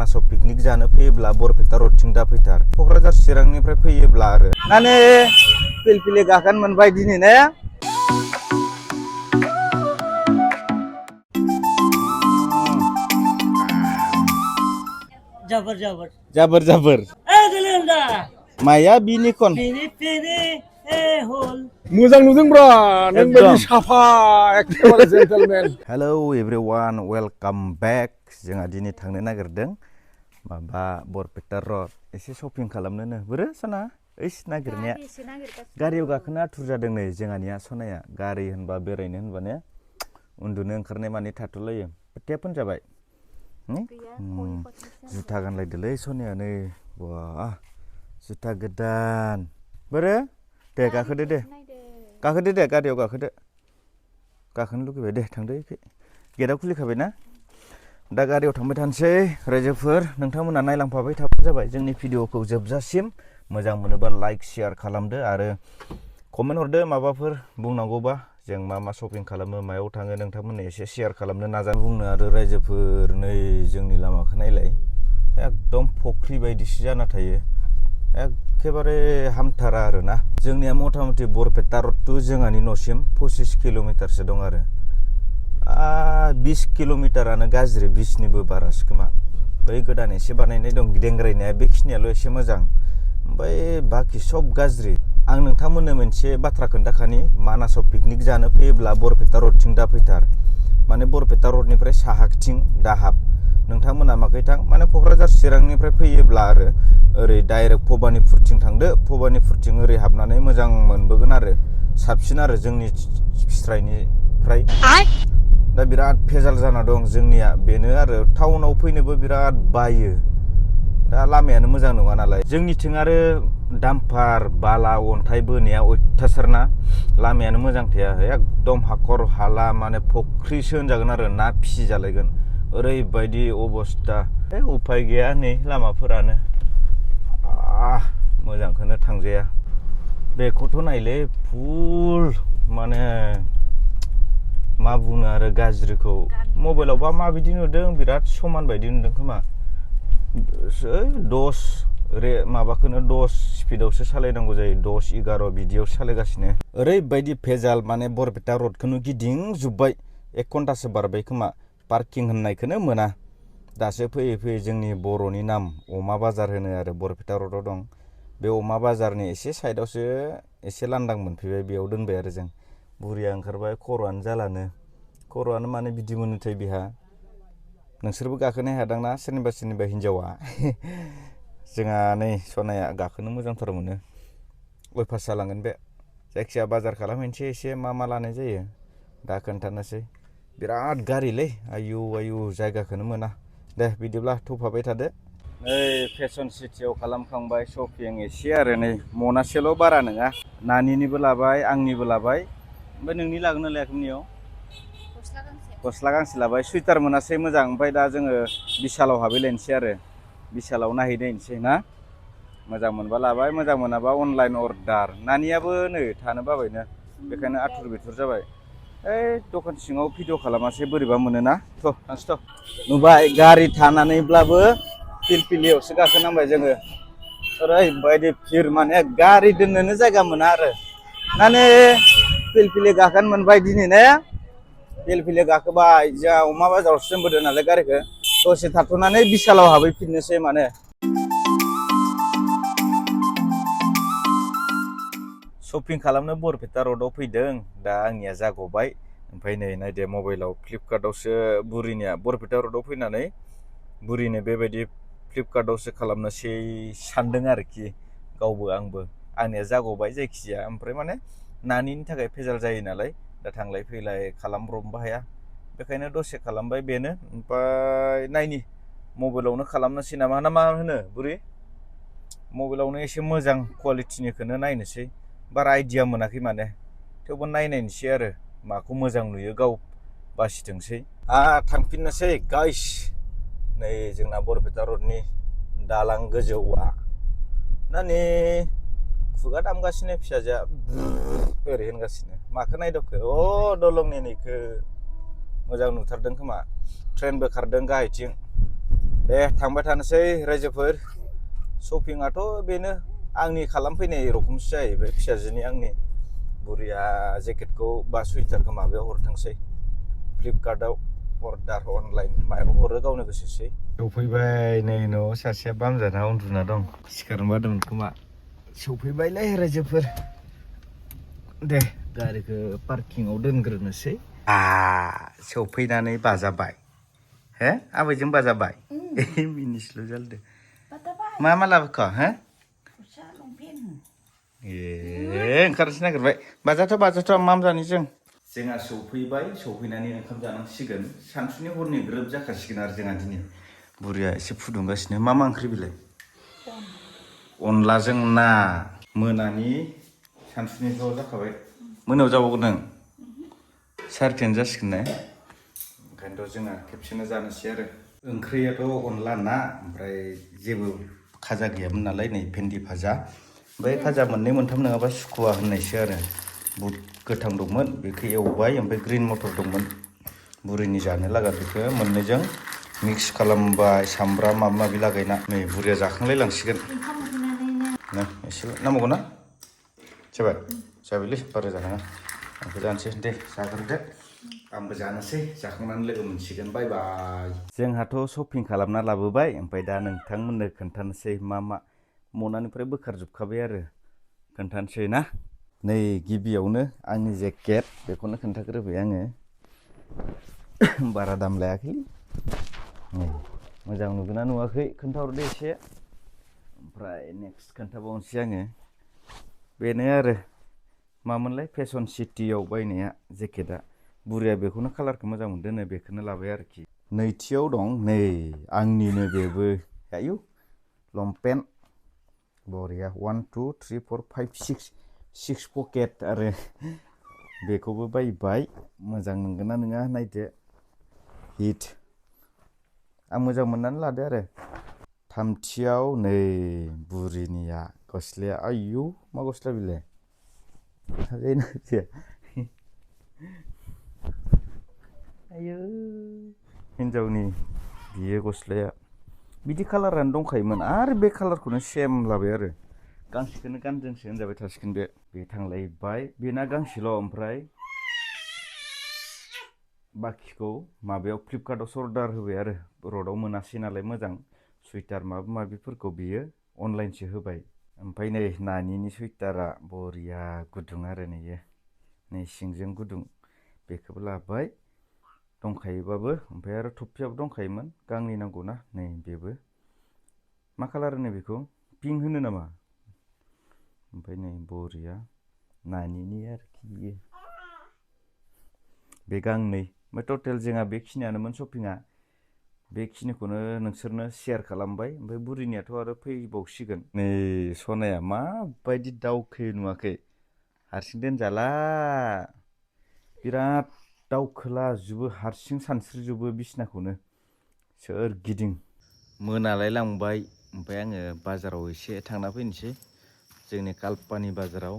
मानासाव पिकनिक जानो फैयोब्ला बरपेटा रडथिं दा फैथार क'क्राझार चिरांनिफ्राय फैयोब्ला आरो माने पिलपिलि गाखोनो मोनबाय दिनै ने जाबर जाबर जाबर जाबर गोलोमदा माया बिनि खन फिनि फिनि हल मोजां नुदों ब्रा नों एकदम। बायदि साफा एखेबारे जेन्टेलमेन हेलौ एभ्रिवान वेलकाम बेक जोंहा दिनै थांनो नागिरदों माबा बरपेटा रड एसे शपिं खालामनोनो बोरो सना ओइस नागिरनाया गारियाव गाखोनो आथुर जादों नै जोंहानिया सनाया गारि होनबा बेरायनो होनबानो उन्दुनो ओंखारनाय माने थाथ'लायो टेप होनजाबाय जुथा गानलायदोलै सनाया नै बा जुथा गोदान बोरो दे गाखोदो दे गारियाव गाखोनो लुगैबाय दे थांदो इखै गेटआ खुलिखाबाय ना दा गारियाव थांबाय थानोसै रायजोफोर नोंथांमोना नायलांफाबाय थाबानो जाबाय जोंनि भिडिअखौ जोबजासिम मोजां मोनोबा लाइक शेयार खालामदो आरो कमेन्ट हरदो माबाफोर बुंनांगौबा जों मा शपिं खालामो मायाव थाङो नोंथांमोननो एसे शेयार खालामनो नाजा बुंनो आरो रायजोफोर नै जोंनि लामाखौ नायलाय एकदम फख्रि बायदिसो जाना थायो एखेबारे हामथारा आरोना जोंनिया मथा मथि बरपेटा रड टु जोंहानि न'सिम 25 किल'मिटारसो दं आरो 20 किल'मिटारानो गाज्रि 20निबो बारासो खोमा बै गोदान एसे बानायनाय दं गिदिंग्रायनाया बेखिनियाल' एसे मोजां ओमफ्राय बाखि सब गाज्रि आं नोंथांमोननो मोनसे बाथ्रा खोन्थाखानि मानासाव पिकनिक जानो फैयोब्ला बरपेटा रडथिं दा फैथार माने बरपेटा रडनिफ्राय साहाथिं दाहाब नोंथांमोना माखै थां माने क'क्राझार चिरांनिफ्राय फैयोब्ला आरो ओरै डाइरेक्ट भबानिपुरथिं थांदो भबानिपुरथिं ओरै हाबनानै मोजां मोनबोगोन आरो साबसिन आरो जोंनि स्रायनिफ्राय दा बिराद भेजाल जाना दं जोंनिया बेनो आरो टाउनाव फैनोबो बिराद बायो दा लामायानो मोजां नङा नालाय जोंनिथिं आरो डाम्पार बाला अन्थाइ बोनाया अयथासारना लामायानो मोजां थाया एकदम हाखर हाला माने फख्रिसो होनजागोन आरो ना फिसिजालायगोन ओरैबायदि अबस्था उफाय गैया नै लामाफोरानो मोजांखौनो थांजाया बेखौथ' नायलै फुल माने मा बुंनो आरो गाज्रिखौ मबाइलावबा माबायदि नुदों बिराद समान बायदि नुदों खोमा माबाखौनो 10 स्पिडावसो सालायनांगौ जायो 10-11 बिदियाव सालायगासिनो ओरैबायदि भेजाल माने बरपेटा रडखौनो गिदिंजोब्बाय 1 घन्टासो बारबाय खोमा पार्किं होननायखौनो मोना दासो फैयै फैयै जोंनि बर'नि नाम अमा बाजार होनो आरो बरपेटा रडआव दं बे अमा बाजारनि एसे साइडआवसो एसे लांदां मोनफैबाय बेयाव दोनबाय आरो जों बुरिया ओंखारबाय खर'आनो जालानो खर'आनो माने बिदि मोनोथाय बिहा नोंसोरबो गाखोनो हायादांना सोरनिबा हिनजावा जोंहा नै सनाया गाखोनो मोजांथार मोनो अयभास जालांगोन बे जायखिया बाजार खालामहैनोसै एसे मा लानाय जायो दा खोन्थानोसै बिराद गारिलै आयु जायगाखौनो मोना दे बिदिब्ला थौफाबाय थादो नै फेसन सिटियाव खालामखांबाय शपिं एसे आरो नै मनासेल' बारा नङा नानिनिबो लाबाय आंनिबो लाबाय ओमफ्राय नोंनि लागोन लायाखैमोननियाव गस्ला गांसे लाबाय सुइटार मोनासै मोजां ओमफ्राय दा जोङो बिशालाव हाबैलायनोसै आरो बिशालाव नायहैनायनोसै ना मोजां मोनबा लाबाय मोजां मोनाबा अनलाइन अर्डार नानियाबो नै थानो बाबायनो बेखायनो आथुर बिथुर जाबाय दखान सिङाव भिडिअ खालामासै बोरैबा मोनोना थांसै नुबाय गारि थानानैब्लाबो पिलपिलियावसो गाखोनांबाय जोङो ओरैबायदि भिर माने गारि दोननोनो जायगा मोना आरो माने पिलपिलि गाखोनो मोनबाय दिनै ने पिलपिलि गाखोबाय जोंहा अमा बाजारावसो दोनबोदों नालाय गारिखौ दसे थाथ'नानै बिशालाव हाबहैफिननोसै माने शपिं खालामनो बरपेटा रडआव फैदों दा आंनिया जागबाय ओमफ्राय नै नायदो मबाइलाव फ्लिपकार्टआवसो बुरिनिया बरपेटा रडआव फैनानै बुरिनो बेबायदि फ्लिपकार्टआवसो खालामनोसै सानदों आरोखि गावबो आंबो आंनिया जागबाय जायखिजाया ओमफ्राय माने नानिनि थाखाय भेजाल जायो नालाय दा थांलाय फैलाय खालामब्रबनोबो हाया बेखायनो दसे खालामबाय बेनो ओमफ्राय नायनि मबाइलावनो खालामनोसै नामा ना मा होनो बुरि मबाइलावनो एसे मोजां कुवालिटिनिखौनो नायनोसै बारा आइडिया मोनाखै माने थेवबो नायनायनोसै आरो माखौ मोजां नुयो गाव बासिथोंसै थांफिननोसै गाइस नै जोंना बरपेटा रडनि दालां गोजौआ नानि खुगा दामगासिनो फिसाजोआ ओरै होनगासिनो माखौ नायदोखो दलंनि नैखो मोजां नुथारदों खोमा ट्रेनबो खारदों गाहायथिं दे थांबाय थानोसै रायजोफोर शपिंआथ' बेनो आंनि खालामफैनाय रखमसो जाहैबाय फिसाजोनि आंनि बुरिया जेकेटखौ बा सुइटारखौ माबायाव हरथोंसै फ्लिपकार्टआव अर्डार अनलाइन मायाव हरो गावनो गोसोसै सफैबाय नै न'आव सासेया बामजाना उन्दुना दं सिखारनो बादोंमोन खोमा सफैबायलै रायजोफोर दे गारिखौ पार्किंआव दोनग्रोनोसै सफैनानै बाजाबाय हे आबैजों बाजाबाय मिनिस्लु जालदो मा मा लाबोखो हो ओंखारनोसो नागिरबाय बाजाथ' मामजानि जोंहा सफैबाय सफैनानै ओंखाम जानांसिगोन सानसुनि हरनि ग्रोब जाखासिगोन आरो जोंहा दिनै बुरिया एसे फुदुंगासिनो मा ओंख्रि बिलाय अनलाजों ना मोनानि सानसुनिथ' जाखाबाय मोनायाव जाबावगोन नों सारिथायानो जासिगोन ने ओंखायनोथ' जोंहा खेबसेनो जानोसै आरो ओंख्रियाथ' अनला ना ओमफ्राय जेबो खाजा गैयामोन नालाय नै भेन्दि भाजा ओमफ्राय भाजा मोननै मोनथाम नङाबा सुखुवा होननायसो आरो बुट गोथां दंमोन बेखौ एवबाय ओमफ्राय ग्रिन मटर दंमोन बुरिनि जानो लागा बेखौ मोननैजों मिक्स खालामबाय सामब्राम माबा माबि लागायना नै बुरिया जाखांलाय लांसिगोन एसे नांबावगौ ना जाबायलै बारा जानाङा आंखौ जानोसै दे जाग्रोदो आंबो जानोसै जाखांनानै लोगो मोनसिगोन बाय बाय जोंहाथ' शपिं खालामना लाबोबाय ओमफ्राय दा नोंथांमोननो खोन्थानोसै मा मनानिफ्राय बोखारजोबखाबाय आरो खोन्थानोसै ना नै गिबियावनो आंनि जेकेट बेखौनो खोन्थाग्रोबाय आङो बारा दाम लायाखै मोजां नुगोना नुवाखै खोन्थाहरदो एसे ओमफ्राय नेक्स्ट खोन्थाबावनोसै आङो बेनो आरो मामोनलाय फेशन सिटियाव बायनाया जेकेटआ बुरिया बेखौनो कालारखौ मोजां मोनदोंनो बेखौनो लाबाय आरोखि नैथियाव दं नै आंनिनो बेबो आयु लंपेन्ट बरिया 1 2 3 4 5 6 पकेट आरो बेखौबो बायबाय मोजां नंगोना नङा नायदो हिट आं मोजां मोननानै लादो आरो थामथियाव नै बुरिनिया गस्लाया आयु मा गस्ला बिलाय आयु हिन्जावनि बियो गस्लाया बिदि कालारानो दंखायोमोन आरो बे कालारखौनो सेम लाबाय आरो गांसेखौनो गानदोंसो होनजाबाय थासिगोन बे थांलायबाय बेना गांसेल' ओमफ्राय बाखिखौ माबायाव फ्लिपकार्टआवसो अर्डार होबाय आरो रडआव मोनासै नालाय मोजां सुइटार माबा माबिफोरखौ बियो अनलाइनसो होबाय ओमफ्राय नै नानिनि सुइटारा बरिया गुदुं आरो नै सिंजों गुदुं बेखौबो लाबाय दंखायोबाबो ओमफ्राय आरो थफियाबो दंखायोमोन गांनै नांगौना नै बेबो मा कालार होनो बेखौ पिंक होनो नामा ओमफ्राय नै बरिया नानिनि आरोखि बियो बे गांनै ओमफ्राय टटेल जोंहा बेखिनियानोमोन शपिंआ बेखिनिखौनो नोंसोरनो शेयार खालामबाय ओमफ्राय बुरिनियाथ' आरो फैबावसिगोन नै सनाया माबायदि दावखो नुवाखै हारसिं दोनजाला बिराद दावखोलाजोबो हारसिं सानस्रिजोबो बिसिनाखौनो सोरगिदिं मोनालाय लांबाय ओमफ्राय आङो बाजाराव एसे थांना फैनोसै जोंनि कालपानि बाजाराव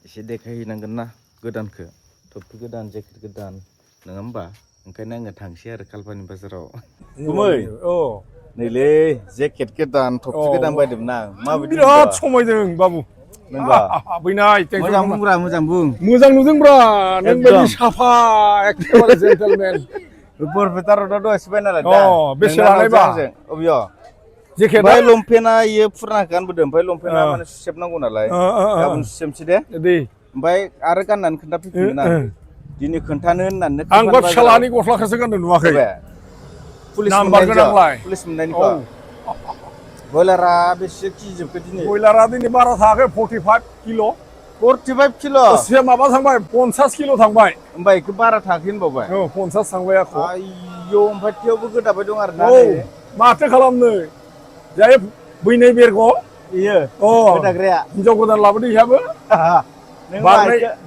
एसे देखायहैनांगोन ना गोदानखौ टफि गोदान जेकेट गोदान नङा होमबा ओंखायनो आङो थांसै आरो कालपानि बाजाराव गुमै नैलै जेकेट गोदान टफि गोदान बायदोंमोन आं माबायदि बिराद समायदों बाबु नंगौ बैनाय मोजां बुंब्रा मोजां बुं मोजां नुदोंब्रा नों बायदि साफा एखेबारे जेन्टेलमेन बरपेटा रडआव दहायसो बायना लादों दा बेसे लानायबा अबेयाव जेकेटआ ओमफ्राय लंपेन्टआ इयो फुराना गानबोदों ओमफ्राय लंपेन्टआ माने सुसेबनांगौ नालाय गाबोन सुसेबसै दे ओमफ्राय आरो गाननानै खोन्थाफैफिनगोन आं दिनै खोन्थानो होननानै आंबा फिसालानि गस्लाखौसो गानदों नुवाखै पुलिस मोननायनिखौ बयलारा बेसे केजि जोबखो दिनै बयलारा दिनै बारा थाङाखै 45 किल' 45 किल' एसे माबा थांबाय 50 किल' थांबाय ओमफ्राय बेखौ बारा थाङाखै होनबावबाय 50 थांबाय आख' आयौ ओमफ्राय थेवबो गोदाबाय दं आरो ना माथो खालामनो जाय बैनाय बेरग' इयो गोदाग्राया हिनजाव गोदान लाबोदो इहाबो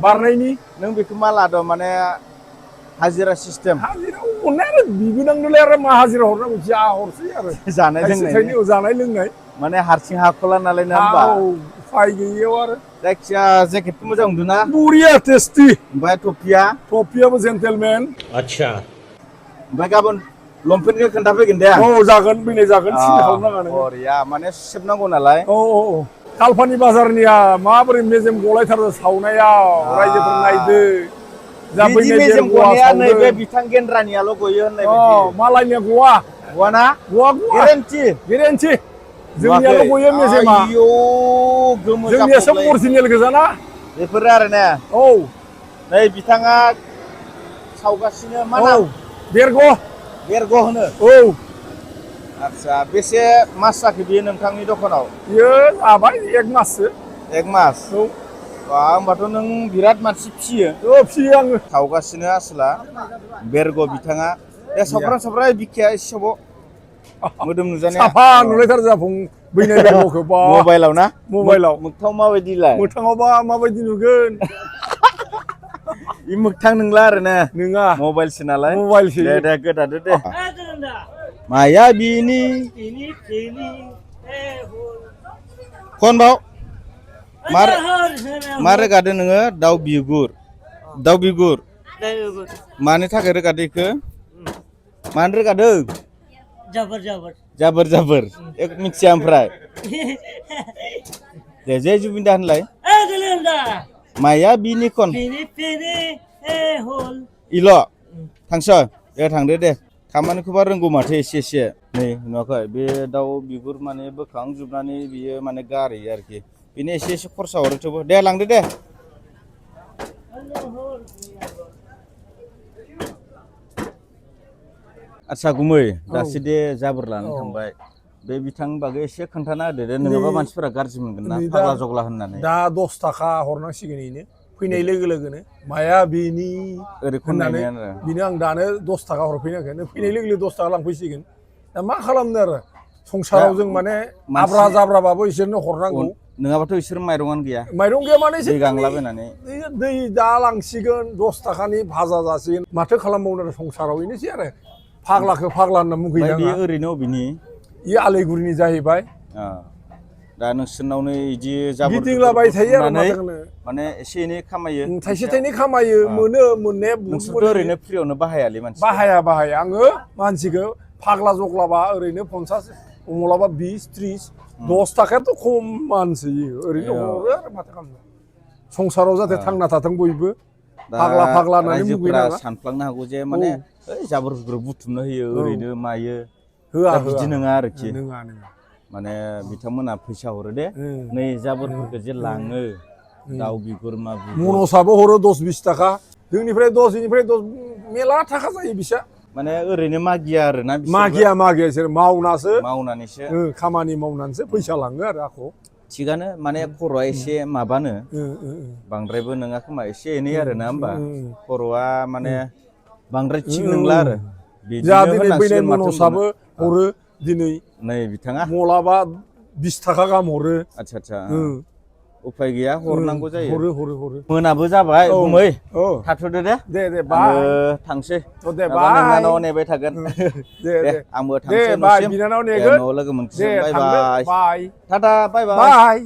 बारनायनि नों बेखौ मा लादों माने हाजिरा सिस्टेम हाजिरा अननाय आरो बिबोनांनोलाय आरो मा हाजिरा हरनांगौ जा हरसै आरो जानाय लोंनाय माने हारसिं हाख'ला नालाय ना होमबा उफाय गैयियाव आरो जायखिया जेकेटखौ मोजां मोनदों ना बरिया टेस्टि ओमफ्राय टफियाबो जेन्टेलमेन आच्छा ओमफ्राय गाबोन लंपेन्टखौ खोन्थाफैगोन दे औ जागोन फैनाय जागोन सिन्था खालामनाङा नोङो बरिया माने सेबनांगौ नालाय औ औ औ कालपानि बाजारनिया माबोरै मेजेम गलायथारो सावनायाव रायजोफोर नायदो जा बिदि फैनाय मेजेम बेरग'आ गनाया सावदों नैबे बिथां गेन्द्रानियाल' गयो होननाय अ बायदि मालायनिया गवा गवाना गवा गवा गेरेन्टि गेरेन्टि जोंनियाल' गयो मेजेमा आयौ गोमो जोंनिया सब जाफबलायो अरिजिनेल गोजाना बेफोरो आरो ने औ नै बिथाङा सावगासिनो मा औ नाम बेरग' बेरग' होनो औ आदसा बेसे मास जाखो बियो नोंथांनि दखानाव बियो जाबाय 1 माससो 1 मास औ बा होमबाथ' नों बिराद मानसि फिसियो औ फियो आङो सावगासिनो आसोला बेरग' बिथाङा दे गैया सावग्रा बिखाया एसे सावबाव मोदोम नुजानाया साफा नुलायथारो जाफुं बैनाय बेरग'खौ बा मबाइलाव ना मबाइलाव मोगथाव माबायदिलाय मोगथाङावबा माबायदि नुगोन इ मोगथां नंला आरो ने नोङा मबाइलसो नालाय मबाइलसो दे गोदादो दे गोलोन्दा माया बिनि बिनि फिनि होल खनबाव मार होल मा रोगादो नोङो दाउ बिगुर मानि थाखाय रोगादो इखो मानो रोगादों जाबर जाबर जाबोर एक मिथिया ओमफ्राय दे जे जुबिनदा होनलाय गोलोन्दा माया बिनि खन फिनि होल इल' थांस दे थांदो दे खामानिखौबा रोंगौ माथो एसे नै नुवाखै बे दाउ बिगुर माने बोखांजोबनानै बियो माने गारहैयो आरोखि बेनो एसे खरसा हरो थेवबो दे लांदो दे आदसा गुमै दासो दे जाबोर लानो थांबाय बे बिथांनि बागै एसे खोन्थाना होदो दे नङाबा मानसिफोरा गाज्रि मोनगोन ना फाग्ला जग्ला होननानै दा 10 थाखा हरनांसिगोन इनो फैनाय लोगो लोगोनो माया बेनि ओरै होननानै खननायनि आरो बिनो आं दानो 10 थाखा हरफैनांगोन फैनाय लोगो लोगो 10 थाखा लांफैसिगोन दा मा खालामनो आरो संसाराव जों माने आब्रा जाब्राबाबो इसोरनो हरनांगौ नङाबाथ' इसोर माइरंआनो गैया माइरं गैया माने दै गांलाबायनानै दै दा लांसिगोन 10 थाखानि भाजा जासिगोन माथो खालामबावनो आरो संसाराव बेनोसै आरो फाग्लाखौ फाग्ला होनना ओमफ्राय मुगैनाङा बेयो ओरैनो अबेनि इयो आलायगुरिनि जाहैबाय दा नोंसोरनावनो इदि जाबोर गिदिंलाबाय थायो आरो बुथुमनानै माथो माने एसे एनै खामायो थाइसे थाइनै खामायो मोनो मोननाया नोंसोरथ' ओरैनो फ्रियावनो बाहायालै मानसि बाहाया आङो मानसिखौ फाग्ला जग्लाबा ओरैनो 50 मलाबा 20 30 10 थाखायाथ' खम मानसि ओरैनो हरो आरो माथो खालामनो संसाराव जाहाथे थांना थाथों बयबो फाग्ला होननानै रायजोफोरा मुगैनाङा सानफ्लांनो हागौ जे माने ओइ जाबोरफोरखौ बुथुमनो होयो ओरैनो मायो होआ दा बिदि नङा आरोखि नङा माने बिथांमोना फैसा हरो दे नै जाबोरफोरखौ जे लाङो दाउ बिगुर मा बिगुर मनसाबो हरो 10-20 थाखा जोंनिफ्राय 10 इनिफ्राय 10 मेला थाखा जायो बिसा माने ओरैनो मागिया आरोना मागिया बिसोर मावनासो मावनानैसो खामानि मावनानैसो फैसा लाङो आरो आख' थिगानो माने खर'आ एसे माबानो बांद्रायबो नङा खोमा एसे एनै आरो ना होमबा खर'आ माने बांद्राय थिग नंला आरो जा बिदिनो दिनै बैनाय होनांसिगोन माथो मनसाबो हरो दिनै नै बिथाङा मलाबा 20 थाखा गाहाम हरो आदसा उफाय गैया हरनांगौ जायो हरो मोनाबो जाबाय गुमै औ थाथ'दो दे बाय आङो थांसै दे माबा नोंनानाव नेबाय थागोन दे आंबो थांसै बाय न'सिम बिनानाव दे नेगोन न'आव लोगो दे मोनसिगोन थांदो बाय टाटा बाय बाय